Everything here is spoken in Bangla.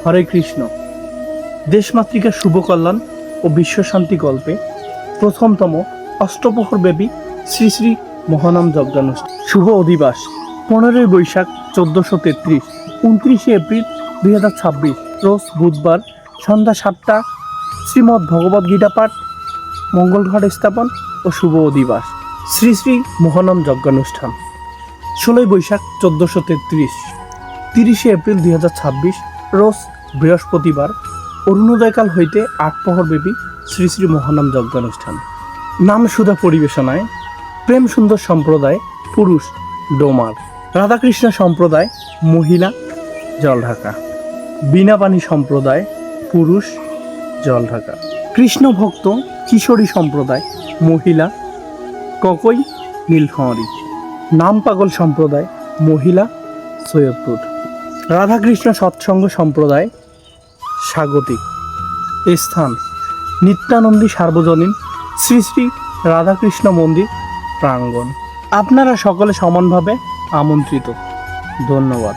হরে কৃষ্ণ। দেশমাতৃকা শুভ কল্যাণ ও বিশ্বশান্তি কল্পে প্রথমতম অষ্টপ্রহরব্যাপী শ্রী শ্রী মহানাম যজ্ঞানুষ্ঠান শুভ অধিবাস 15ই বৈশাখ 1433, 29শে এপ্রিল 2026 রোজ বুধবার সন্ধ্যা 7টা শ্রীমদ্ ভগবদ্ গীতা পাঠ, মঙ্গল ঘট স্থাপন ও শুভ অধিবাস। শ্রী শ্রী মহানাম যজ্ঞানুষ্ঠান 16ই বৈশাখ 1433, 30শে এপ্রিল 2026 রোজ বৃহস্পতিবার অরুণোদয়কাল হইতে 8 প্রহরব্যাপী শ্রী শ্রী মহানাম যজ্ঞানুষ্ঠান। নাম সুধা পরিবেশনায় প্রেম সুন্দর সম্প্রদায় পুরুষ ডোমার, রাধাকৃষ্ণ সম্প্রদায় মহিলা জলঢাকা, বীণাপাণি সম্প্রদায় পুরুষ জলঢাকা, কৃষ্ণ ভক্ত কিশোরী সম্প্রদায় মহিলা ককই নীলফামারী, নাম পাগল সম্প্রদায় মহিলা সৈয়দপুর, রাধাকৃষ্ণ সৎসঙ্গ সম্প্রদায় স্বাগতিক। স্থান নিত্যানন্দী সার্বজনীন শ্রী শ্রী রাধাকৃষ্ণ মন্দির প্রাঙ্গণ। আপনারা সকলে সমানভাবে আমন্ত্রিত। ধন্যবাদ।